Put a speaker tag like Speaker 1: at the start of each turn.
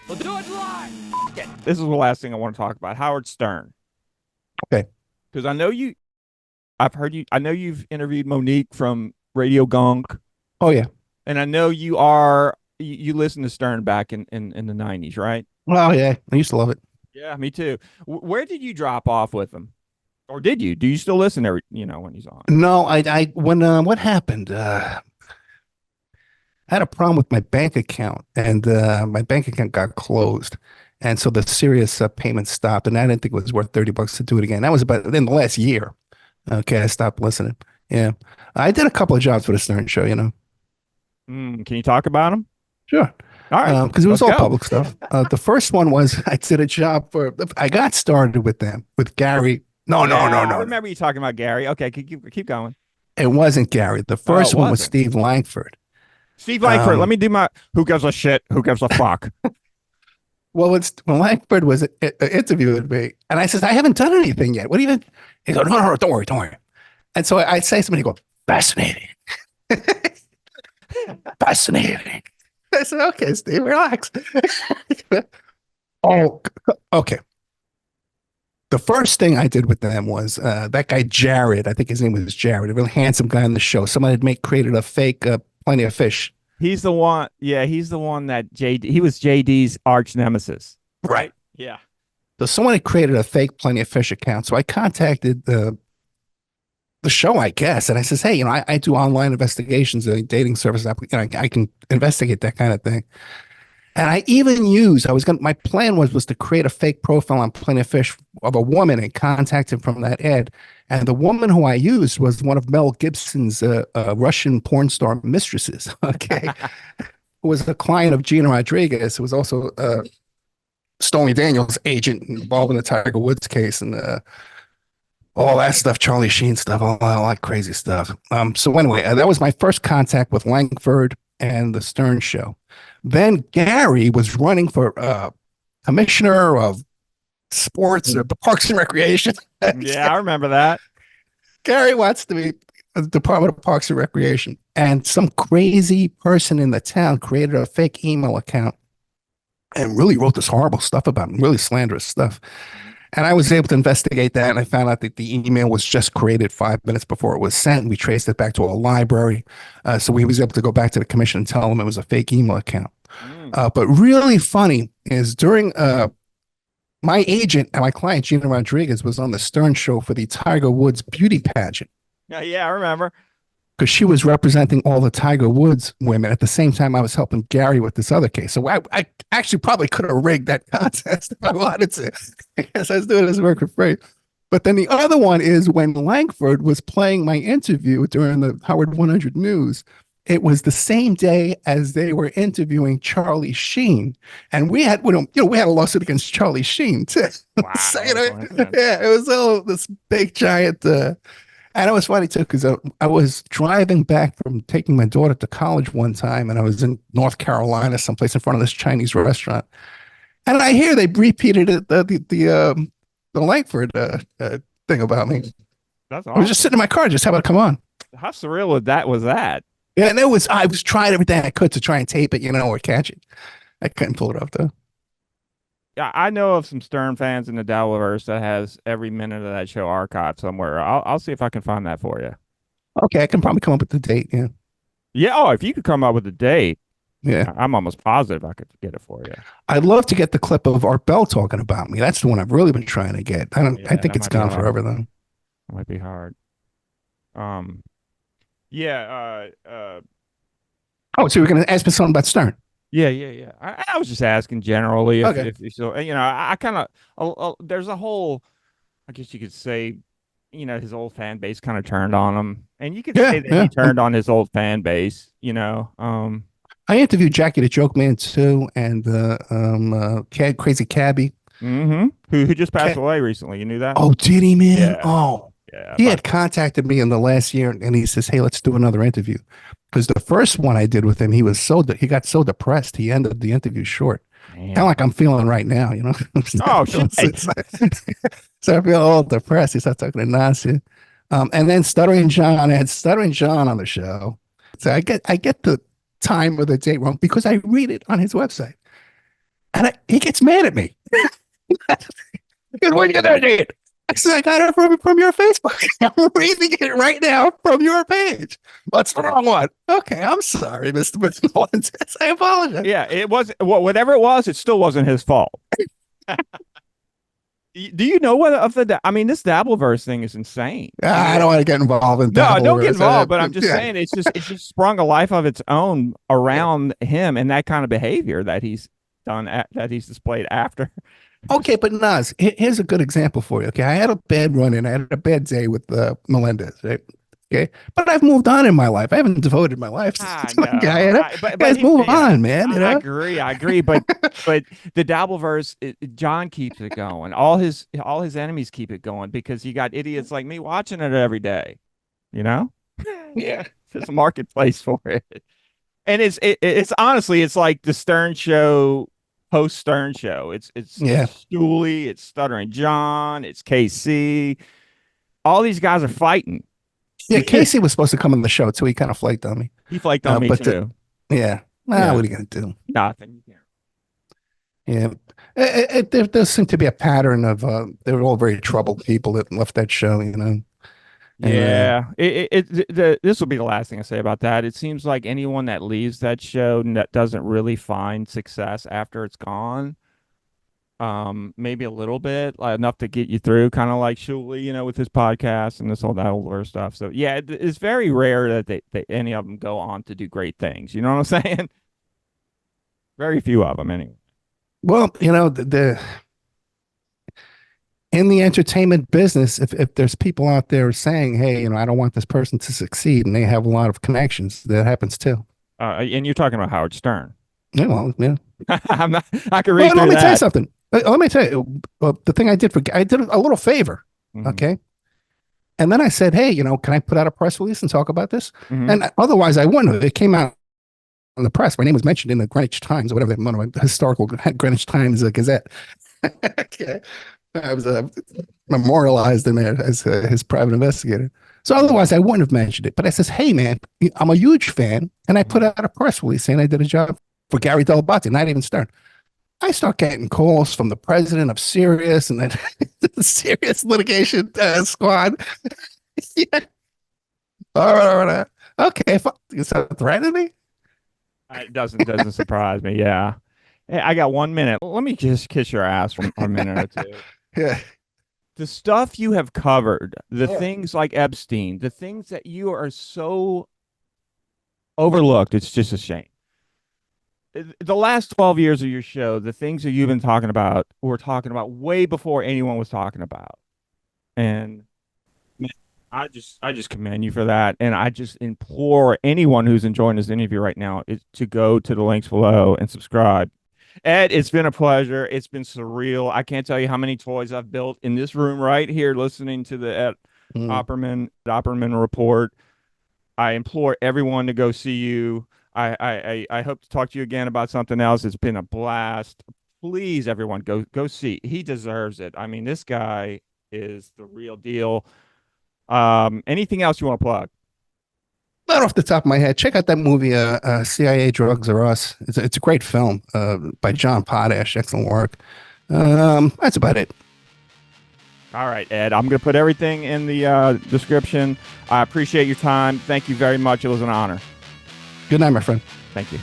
Speaker 1: We'll do it live. This is the last thing I want to talk about. Howard Stern.
Speaker 2: Okay.
Speaker 1: Because I've heard you, I know you've interviewed Monique from Radio Gunk,
Speaker 2: Oh yeah.
Speaker 1: and I know you listened to Stern back in the 90s, right?
Speaker 2: Well, yeah. I used to love it.
Speaker 1: Yeah, me too. Where did you drop off with him? Or did you? Do you still listen every, when he's on?
Speaker 2: No, when what happened? I had a problem with my bank account, and my bank account got closed, and so the serious payment stopped, and I didn't think it was worth $30 to do it again. That was about in the last year. Okay, I stopped listening. Yeah, I did a couple of jobs for the Stern Show.
Speaker 1: Can you talk about him?
Speaker 2: Sure.
Speaker 1: All right,
Speaker 2: Because it was
Speaker 1: let's
Speaker 2: all
Speaker 1: go.
Speaker 2: public stuff. The first one was I did a job for. I got started with them with Gary. No, no,
Speaker 1: Yeah,
Speaker 2: no,
Speaker 1: I
Speaker 2: no, no.
Speaker 1: remember you talking about Gary. Okay, keep going.
Speaker 2: It wasn't Gary. The
Speaker 1: Oh, it
Speaker 2: first one was
Speaker 1: wasn't.
Speaker 2: Steve Langford.
Speaker 1: Steve Langford. Let me do my who gives a shit, who gives a fuck.
Speaker 2: Well, when Langford was interviewing me, and I says, I haven't done anything yet. What do you mean? He goes, no, no, no, don't worry, don't worry. And so I say something, he goes, fascinating. Fascinating. I said, okay, Steve, relax. Oh, okay. The first thing I did with them was that guy Jared. I think his name was Jared, a really handsome guy on the show. Someone had created a fake Plenty of Fish.
Speaker 1: He's the one. Yeah, he's the one that he was JD's arch nemesis.
Speaker 2: Right.
Speaker 1: Yeah.
Speaker 2: So someone had created a fake Plenty of Fish account. So I contacted the show, I guess, and I says, hey, I do online investigations, dating service. I can investigate that kind of thing. And I even my plan was to create a fake profile on Plenty of Fish of a woman and contact him from that ad. And the woman who I used was one of Mel Gibson's Russian porn star mistresses, okay, who was a client of Gina Rodriguez, who was also Stormy Daniels' agent involved in the Tiger Woods case and all that stuff, Charlie Sheen stuff, all that crazy stuff. So anyway, that was my first contact with Langford and the Stern Show. Then Gary was running for commissioner of sports, the Parks and Recreation.
Speaker 1: Yeah, I remember that.
Speaker 2: Gary wants to be the Department of Parks and Recreation. And some crazy person in the town created a fake email account and really wrote this horrible stuff about him, really slanderous stuff. And I was able to investigate that, and I found out that the email was just created 5 minutes before it was sent. We traced it back to a library. So we was able to go back to the commission and tell them it was a fake email account. But really funny is during my agent and my client, Gina Rodriguez, was on the Stern Show for the Tiger Woods beauty pageant.
Speaker 1: Yeah, I remember.
Speaker 2: Because she was representing all the Tiger Woods women at the same time I was helping Gary with this other case. So I actually probably could have rigged that contest if I wanted to. I guess I was doing this work for free. But then the other one is when Langford was playing my interview during the Howard 100 News. It was the same day as they were interviewing Charlie Sheen, and we had we had a lawsuit against Charlie Sheen too.
Speaker 1: Wow,
Speaker 2: So, yeah, it was all this big giant. And it was funny too, because I was driving back from taking my daughter to college one time, and I was in North Carolina, someplace in front of this Chinese restaurant, and I hear they repeated it, the Langford thing about me.
Speaker 1: That's awesome.
Speaker 2: I was just sitting in my car, just having it come on.
Speaker 1: How surreal was that?
Speaker 2: Yeah, and I was trying everything I could to try and tape it, or catch it. I couldn't pull it off though.
Speaker 1: Yeah, I know of some Stern fans in the Dabbleverse that has every minute of that show archived somewhere. I'll see if I can find that for you.
Speaker 2: Okay, I can probably come up with the date. Yeah.
Speaker 1: Yeah. Oh, if you could come up with a date,
Speaker 2: Yeah.
Speaker 1: I'm almost positive I could get it for you.
Speaker 2: I'd love to get the clip of Art Bell talking about me. That's the one I've really been trying to get. I
Speaker 1: Yeah,
Speaker 2: think
Speaker 1: that
Speaker 2: it's
Speaker 1: might be
Speaker 2: gone
Speaker 1: hard.
Speaker 2: forever though.
Speaker 1: That might be hard. Yeah.
Speaker 2: Oh, so you're going to ask me something about Stern?
Speaker 1: Yeah. I was just asking generally
Speaker 2: Okay.
Speaker 1: if so, I kind of there's a whole, I guess you could say, his old fan base kind of turned on him, and you could
Speaker 2: Yeah,
Speaker 1: say that
Speaker 2: yeah.
Speaker 1: he turned on his old fan base.
Speaker 2: I interviewed Jackie the Joke Man too, and Crazy Cabby.
Speaker 1: Who just passed
Speaker 2: Ca-
Speaker 1: away recently. You knew that?
Speaker 2: Oh, did he, man?
Speaker 1: Yeah.
Speaker 2: Oh,
Speaker 1: Yeah.
Speaker 2: he had contacted me in the last year, and he says, "Hey, let's do another interview." Because the first one I did with him, he got so depressed, he ended the interview short.
Speaker 1: Man.
Speaker 2: Kind of like I'm feeling right now,
Speaker 1: Oh, shit.
Speaker 2: So I feel all depressed. He started talking to nonsense. And then Stuttering John, I had Stuttering John on the show. So I get the time of the date wrong because I read it on his website. And he gets mad at me. Because what are you gonna do? I said, I got it from your Facebook. I'm reading it right now from your page. What's the wrong one? Okay, I'm sorry, Mr. Melendez. I apologize.
Speaker 1: Yeah, it was whatever it was. It still wasn't his fault. Do you know what of the? I mean, this Dabbleverse thing is insane.
Speaker 2: I don't want to get involved in
Speaker 1: No, don't get
Speaker 2: Dabbleverse.
Speaker 1: involved. But I'm just saying, it's just sprung a life of its own around him and that kind of behavior that he's done that he's displayed after.
Speaker 2: Okay, but Nas, here's a good example for you. Okay, I had a bad run-in. I had a bad day with Melendez. Right? Okay, but I've moved on in my life. I haven't devoted my life to some guy. You know? Guys, move on, man. You know?
Speaker 1: I agree. But the Dabbleverse, John keeps it going. All his enemies keep it going because you got idiots like me watching it every day. You know?
Speaker 2: Yeah.
Speaker 1: There's a marketplace for it, and it's honestly it's like the Stern Show post Stern Show. It's
Speaker 2: Yeah.
Speaker 1: Stooley, it's Stuttering John, it's KC. All these guys are fighting.
Speaker 2: Yeah, Casey was supposed to come on the show too. He kind of flaked on me.
Speaker 1: He flaked on me too.
Speaker 2: Yeah.
Speaker 1: Yeah.
Speaker 2: What are you gonna do?
Speaker 1: Nothing.
Speaker 2: Yeah. There does seem to be a pattern of they were all very troubled people that left that show, you know. And,
Speaker 1: Yeah, this will be the last thing I say about that. It seems like anyone that leaves that show that doesn't really find success after it's gone. Maybe a little bit, like enough to get you through, kind of like Shuley, you know, with his podcast and this whole Dabbleverse stuff. So yeah, it's very rare that they any of them go on to do great things. You know what I'm saying? Very few of them, anyway.
Speaker 2: well, you know, in the entertainment business, if there's people out there saying, hey, you know, I don't want this person to succeed, and they have a lot of connections, that happens too.
Speaker 1: And you're talking about Howard Stern.
Speaker 2: Yeah, well, yeah.
Speaker 1: I'm not. I can read through
Speaker 2: let me
Speaker 1: that.
Speaker 2: tell you something. Let me tell you, the thing I did a little favor, okay? And then I said, hey, you know, can I put out a press release and talk about this? And otherwise, I wouldn't have. It came out in the press. My name was mentioned in the Greenwich Times or whatever, the historical Greenwich Times Gazette. Okay. I was memorialized in there as his private investigator. So otherwise, I wouldn't have mentioned it. But I says, hey, man, I'm a huge fan. And I put out a press release saying I did a job for Gary Delabate, not even Stern. I start getting calls from the president of Sirius and then the Sirius litigation squad. Yeah. All right. Okay. Is that threatening me?
Speaker 1: It doesn't surprise me. Yeah. Hey, I got 1 minute. Let me just kiss your ass for a minute or two.
Speaker 2: Yeah.
Speaker 1: The stuff you have covered, the things like Epstein, the things that you are so overlooked, it's just a shame. The last 12 years of your show, the things that you've been talking about, we're talking about way before anyone was talking about. And man, I just commend you for that. And I just implore anyone who's enjoying this interview right now to go to the links below and subscribe. Ed, it's been a pleasure. It's been surreal. I can't tell you how many toys I've built in this room right here listening to the Ed Opperman Report. I implore everyone to go see you. I hope to talk to you again about something else. It's been a blast. Please, everyone, go see. He deserves it. I mean, this guy is the real deal. Anything else you want to plug?
Speaker 2: Not off the top of my head, check out that movie, CIA Drugs Are Us. It's a great film by John Potash. Excellent work. That's about it.
Speaker 1: All right, Ed. I'm going to put everything in the description. I appreciate your time. Thank you very much. It was an honor.
Speaker 2: Good night, my friend.
Speaker 1: Thank you.